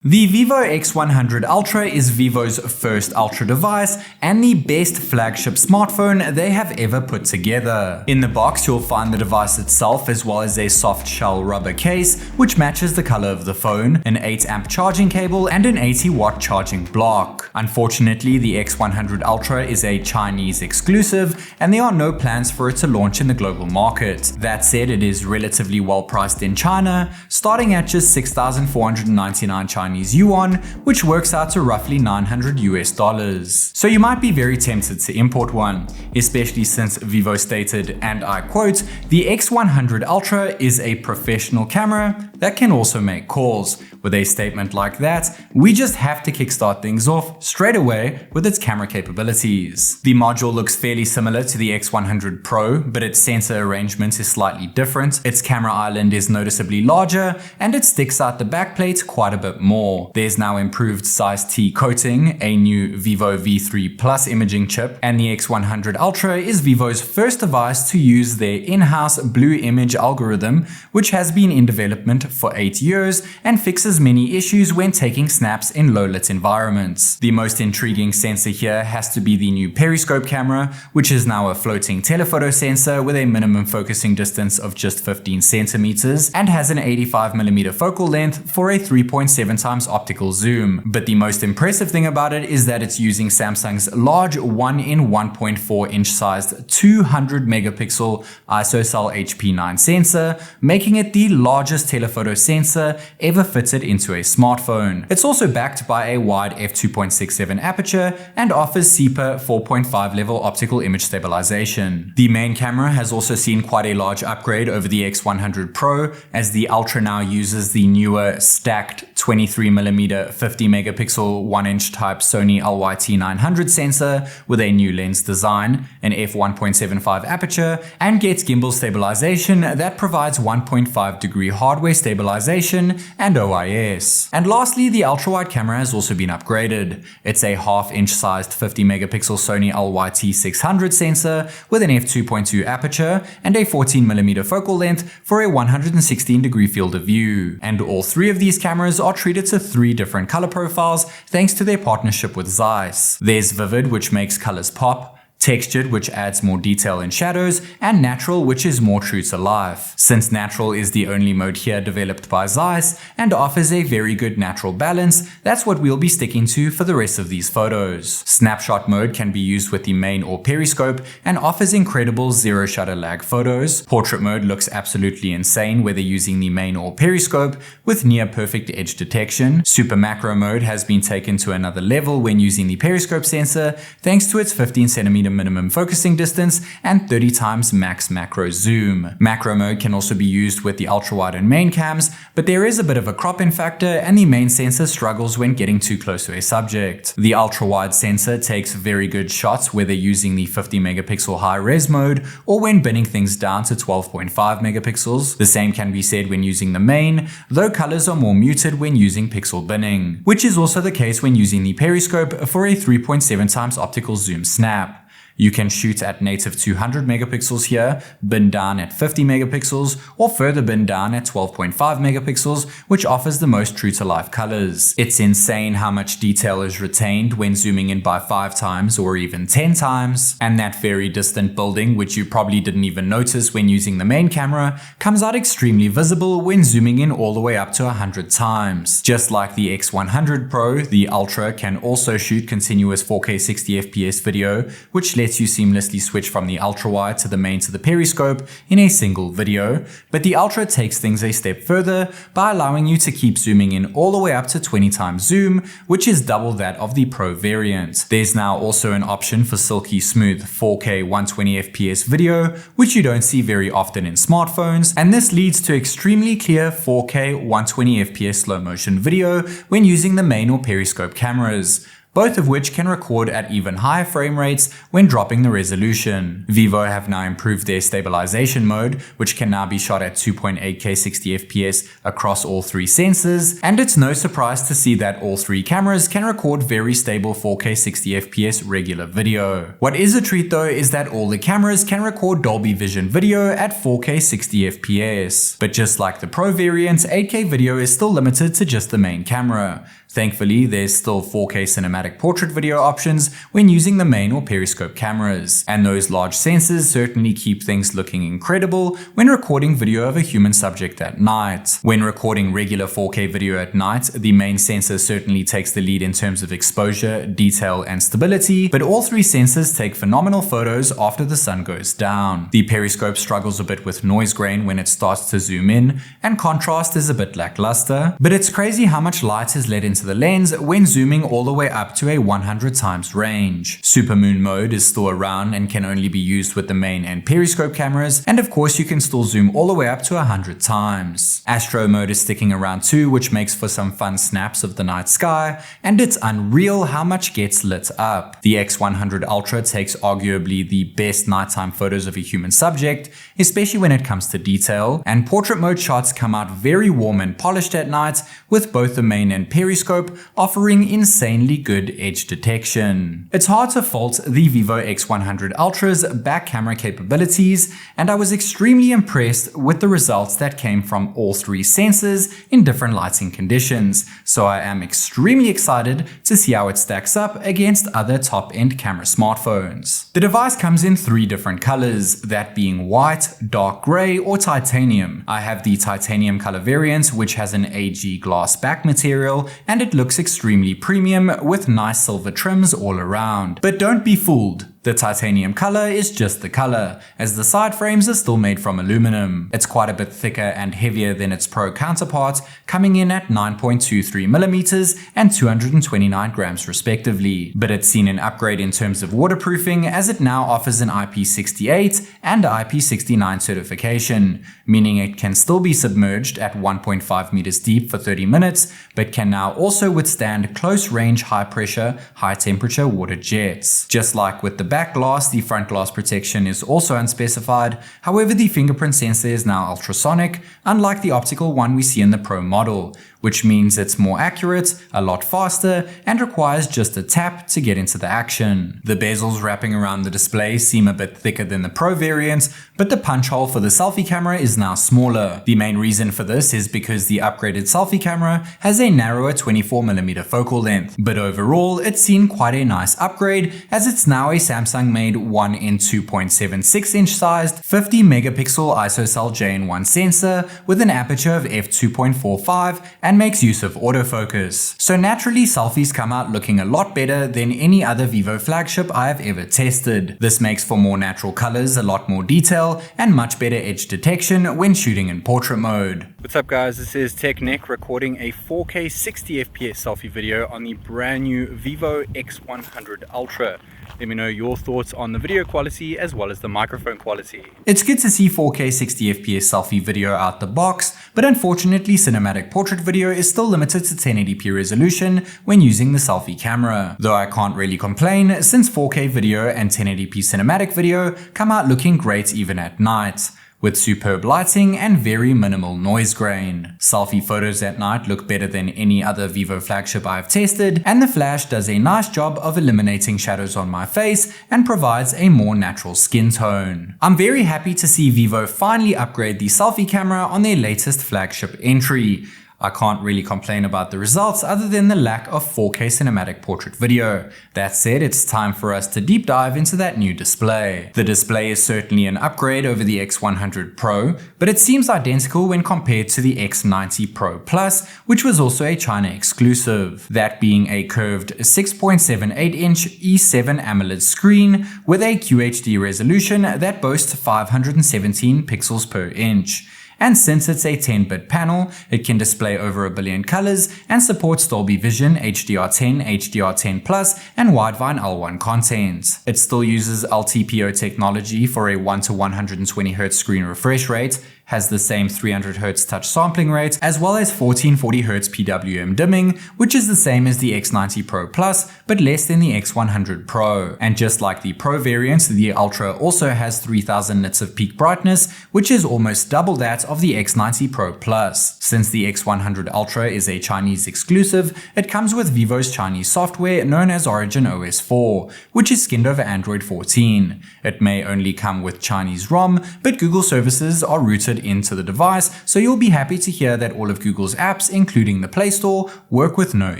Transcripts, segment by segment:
The Vivo X100 Ultra is Vivo's first Ultra device and the best flagship smartphone they have ever put together. In the box, you'll find the device itself as well as a soft shell rubber case which matches the color of the phone, an 8-amp charging cable and an 80-watt charging block. Unfortunately, the X100 Ultra is a Chinese exclusive and there are no plans for it to launch in the global market. That said, it is relatively well priced in China, starting at just 6,499 Chinese yuan, which works out to roughly $900. So you might be very tempted to import one, especially since Vivo stated, and I quote, "The X100 Ultra is a professional camera that can also make calls." With a statement like that, we just have to kickstart things off straight away with its camera capabilities. The module looks fairly similar to the X100 Pro, but its sensor arrangement is slightly different. Its camera island is noticeably larger and it sticks out the backplate quite a bit more. There's now improved size T coating, a new Vivo V3 Plus imaging chip, and the X100 Ultra is Vivo's first device to use their in-house blue image algorithm, which has been in development for 8 years and fixes many issues when taking snaps in low-lit environments. The most intriguing sensor here has to be the new Periscope camera, which is now a floating telephoto sensor with a minimum focusing distance of just 15 centimeters and has an 85mm focal length for a 3.7 times optical zoom. But the most impressive thing about it is that it's using Samsung's large 1 in 1.4 inch sized 200 megapixel ISOCELL HP9 sensor, making it the largest telephoto sensor ever fitted into a smartphone. It's also backed by a wide f2.67 aperture and offers SEPA 4.5 level optical image stabilization. The main camera has also seen quite a large upgrade over the X100 Pro, as the Ultra now uses the newer stacked 23mm 50 megapixel 1-inch type Sony LYT900 sensor with a new lens design, an f1.75 aperture, and gets gimbal stabilization that provides 1.5 degree hardware stabilization and OIS. And lastly, the ultra-wide camera has also been upgraded. It's a half-inch sized 50 megapixel Sony LYT600 sensor with an f2.2 aperture and a 14mm focal length for a 116 degree field of view. And all three of these cameras are treated to 3 different color profiles thanks to their partnership with Zeiss. There's Vivid, which makes colors pop, Textured, which adds more detail and shadows, and Natural, which is more true to life. Since Natural is the only mode here developed by Zeiss and offers a very good natural balance, that's what we'll be sticking to for the rest of these photos. Snapshot mode can be used with the main or periscope and offers incredible zero shutter lag photos. Portrait mode looks absolutely insane whether using the main or periscope with near perfect edge detection. Super macro mode has been taken to another level when using the periscope sensor thanks to its 15cm minimum focusing distance and 30 times max macro zoom. Macro mode can also be used with the ultra-wide and main cams, but there is a bit of a crop-in factor and the main sensor struggles when getting too close to a subject. The ultra-wide sensor takes very good shots whether using the 50 megapixel high-res mode or when binning things down to 12.5 megapixels. The same can be said when using the main, though colors are more muted when using pixel binning, which is also the case when using the periscope for a 3.7 times optical zoom snap. You can shoot at native 200 megapixels here, bin down at 50 megapixels, or further bin down at 12.5 megapixels, which offers the most true-to-life colors. It's insane how much detail is retained when zooming in by 5 times or even 10 times. And that very distant building, which you probably didn't even notice when using the main camera, comes out extremely visible when zooming in all the way up to 100 times. Just like the X100 Pro, the Ultra can also shoot continuous 4K 60 FPS video, which lets you seamlessly switch from the ultra-wide to the main to the periscope in a single video, but the Ultra takes things a step further by allowing you to keep zooming in all the way up to 20 times zoom, which is double that of the Pro variant. There's now also an option for silky smooth 4K 120 FPS video, which you don't see very often in smartphones, and this leads to extremely clear 4K 120 FPS slow motion video when using the main or periscope cameras. both of which can record at even higher frame rates when dropping the resolution. Vivo have now improved their stabilization mode, which can now be shot at 2.8K 60fps across all three sensors, and it's no surprise to see that all three cameras can record very stable 4K 60fps regular video. What is a treat though is that all the cameras can record Dolby Vision video at 4K 60fps. But just like the Pro variant, 8K video is still limited to just the main camera. Thankfully, there's still 4K cinematic portrait video options when using the main or Periscope cameras, and those large sensors certainly keep things looking incredible when recording video of a human subject at night. When recording regular 4K video at night, the main sensor certainly takes the lead in terms of exposure, detail, and stability, but all three sensors take phenomenal photos after the sun goes down. The Periscope struggles a bit with noise grain when it starts to zoom in, and contrast is a bit lackluster, but it's crazy how much light is let into the lens when zooming all the way up to a 100 times range. Supermoon mode is still around and can only be used with the main and Periscope cameras, and of course you can still zoom all the way up to 100 times. Astro mode is sticking around too, which makes for some fun snaps of the night sky, and it's unreal how much gets lit up. The X100 Ultra takes arguably the best nighttime photos of a human subject, especially when it comes to detail, and portrait mode shots come out very warm and polished at night, with both the main and Periscope offering insanely good edge detection. It's hard to fault the Vivo X100 Ultra's back camera capabilities, and I was extremely impressed with the results that came from all three sensors in different lighting conditions, so I am extremely excited to see how it stacks up against other top-end camera smartphones. The device comes in three different colors, that being white, dark gray, or titanium. I have the titanium color variant, which has an AG glass back material, and it looks extremely premium with nice silver trims all around. But don't be fooled. The titanium color is just the color, as the side frames are still made from aluminum. It's quite a bit thicker and heavier than its Pro counterpart, coming in at 9.23mm and 229 grams respectively. But it's seen an upgrade in terms of waterproofing, as it now offers an IP68 and IP69 certification, meaning it can still be submerged at 1.5 meters deep for 30 minutes, but can now also withstand close range, high pressure, high temperature water jets. Just like with the back glass, the front glass protection is also unspecified. However, the fingerprint sensor is now ultrasonic, unlike the optical one we see in the Pro model, which means it's more accurate, a lot faster, and requires just a tap to get into the action. The bezels wrapping around the display seem a bit thicker than the Pro variant, but the punch hole for the selfie camera is now smaller. The main reason for this is because the upgraded selfie camera has a narrower 24mm focal length, but overall it's seen quite a nice upgrade, as it's now a Samsung-made 1 in 2.76 inch sized 50 megapixel ISOCELL JN1 sensor with an aperture of f2.45 and makes use of autofocus. So naturally, selfies come out looking a lot better than any other Vivo flagship I have ever tested. This makes for more natural colors, a lot more detail, and much better edge detection when shooting in portrait mode. What's up guys, this is TechNick recording a 4K 60fps selfie video on the brand new Vivo X100 Ultra. Let me know your thoughts on the video quality as well as the microphone quality. It's good to see 4K 60fps selfie video out the box, but unfortunately cinematic portrait video is still limited to 1080p resolution when using the selfie camera. Though I can't really complain, since 4K video and 1080p cinematic video come out looking great even at night, with superb lighting and very minimal noise grain. Selfie photos at night look better than any other Vivo flagship I've tested, and the flash does a nice job of eliminating shadows on my face and provides a more natural skin tone. I'm very happy to see Vivo finally upgrade the selfie camera on their latest flagship entry. I can't really complain about the results other than the lack of 4K cinematic portrait video. That said, it's time for us to deep dive into that new display. The display is certainly an upgrade over the X100 Pro, but it seems identical when compared to the X90 Pro Plus, which was also a China exclusive. That being a curved 6.78 inch E7 AMOLED screen with a QHD resolution that boasts 517 pixels per inch. And since it's a 10-bit panel, it can display over 1 billion colors and supports Dolby Vision, HDR10, HDR10+, and Widevine L1 content. It still uses LTPO technology for a 1 to 120Hz screen refresh rate. has the same 300Hz touch sampling rate, as well as 1440Hz PWM dimming, which is the same as the X90 Pro Plus, but less than the X100 Pro. And just like the Pro variant, the Ultra also has 3000 nits of peak brightness, which is almost double that of the X90 Pro Plus. Since the X100 Ultra is a Chinese exclusive, it comes with Vivo's Chinese software known as OriginOS 4, which is skinned over Android 14. It may only come with Chinese ROM, but Google services are routed into the device, so you'll be happy to hear that all of Google's apps, including the Play Store, work with no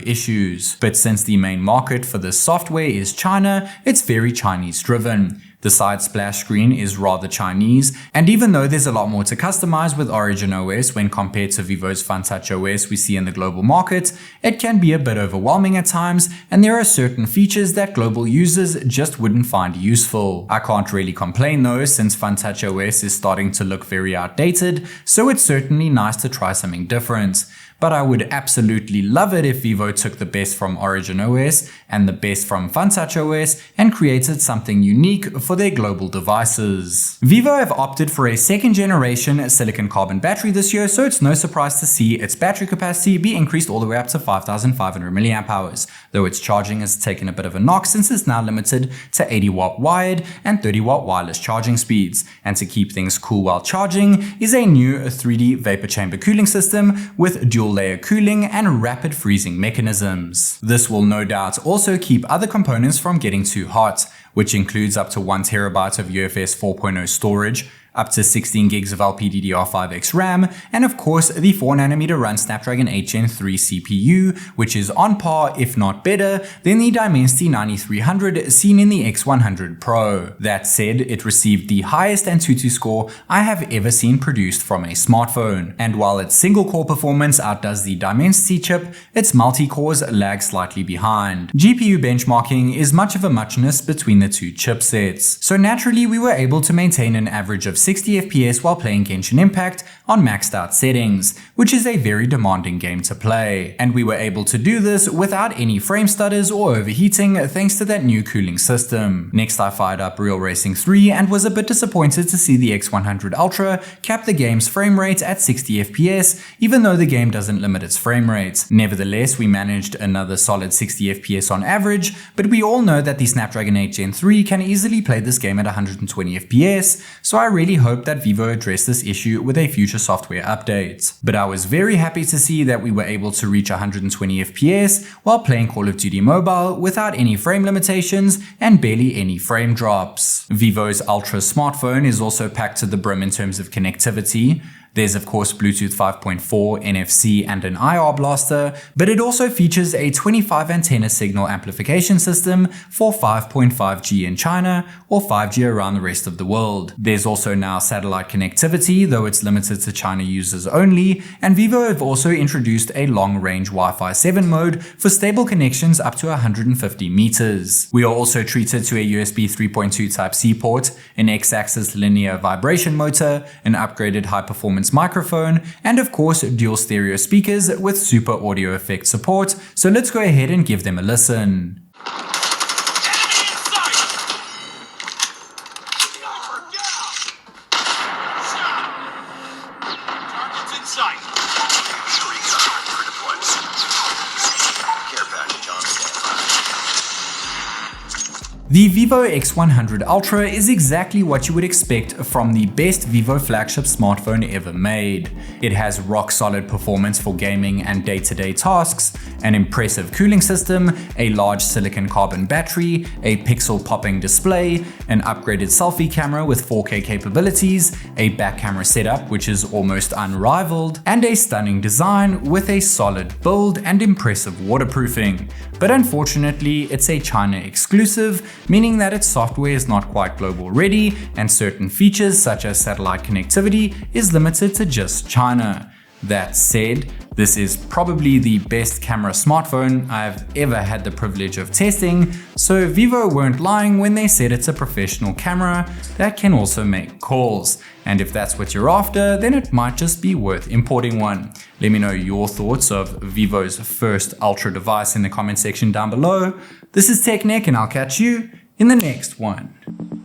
issues. But since the main market for this software is China, it's very Chinese driven. The side splash screen is rather Chinese, and even though there's a lot more to customize with OriginOS when compared to Vivo's FunTouch OS we see in the global market, it can be a bit overwhelming at times, and there are certain features that global users just wouldn't find useful. I can't really complain though, since FunTouch OS is starting to look very outdated, so it's certainly nice to try something different. But I would absolutely love it if Vivo took the best from OriginOS and the best from FunTouch OS and created something unique for their global devices. Vivo have opted for a second generation silicon carbon battery this year, so it's no surprise to see its battery capacity be increased all the way up to 5500 mAh, though its charging has taken a bit of a knock since it's now limited to 80W wired and 30W wireless charging speeds. And to keep things cool while charging is a new 3D vapor chamber cooling system with dual layer cooling and rapid freezing mechanisms. This will no doubt also keep other components from getting too hot, which includes up to 1TB of UFS 4.0 storage, up to 16 gigs of LPDDR5X RAM, and of course the 4nm run Snapdragon 8 Gen 3 CPU, which is on par, if not better, than the Dimensity 9300 seen in the X100 Pro. That said, it received the highest AnTuTu score I have ever seen produced from a smartphone, and while its single-core performance outdoes the Dimensity chip, its multi-cores lag slightly behind. GPU benchmarking is much of a muchness between the two chipsets, so naturally we were able to maintain an average of 60 FPS while playing Genshin Impact on maxed out settings, which is a very demanding game to play. And we were able to do this without any frame stutters or overheating thanks to that new cooling system. Next I fired up Real Racing 3 and was a bit disappointed to see the X100 Ultra cap the game's frame rate at 60 FPS, even though the game doesn't limit its frame rate. Nevertheless, we managed another solid 60 FPS on average, but we all know that the Snapdragon 8 Gen 3 can easily play this game at 120 FPS, so I really hope that Vivo address this issue with a future software update. But I was very happy to see that we were able to reach 120 FPS while playing Call of Duty Mobile without any frame limitations and barely any frame drops. Vivo's Ultra smartphone is also packed to the brim in terms of connectivity. There's of course Bluetooth 5.4, NFC and an IR blaster, but it also features a 25 antenna signal amplification system for 5.5G in China or 5G around the rest of the world. There's also now satellite connectivity, though it's limited to China users only, and Vivo have also introduced a long-range Wi-Fi 7 mode for stable connections up to 150 meters. We are also treated to a USB 3.2 Type-C port, an X-axis linear vibration motor, an upgraded high-performance microphone, and of course dual stereo speakers with super audio effect support, so let's go ahead and give them a listen. The Vivo X100 Ultra is exactly what you would expect from the best Vivo flagship smartphone ever made. It has rock-solid performance for gaming and day-to-day tasks, an impressive cooling system, a large silicon carbon battery, a pixel-popping display, an upgraded selfie camera with 4K capabilities, a back camera setup which is almost unrivaled, and a stunning design with a solid build and impressive waterproofing. But unfortunately, it's a China exclusive, meaning that its software is not quite global ready, and certain features such as satellite connectivity is limited to just China. That said, this is probably the best camera smartphone I've ever had the privilege of testing, so Vivo weren't lying when they said it's a professional camera that can also make calls. And if that's what you're after, then it might just be worth importing one. Let me know your thoughts of Vivo's first Ultra device in the comment section down below. This is TechNick and I'll catch you in the next one.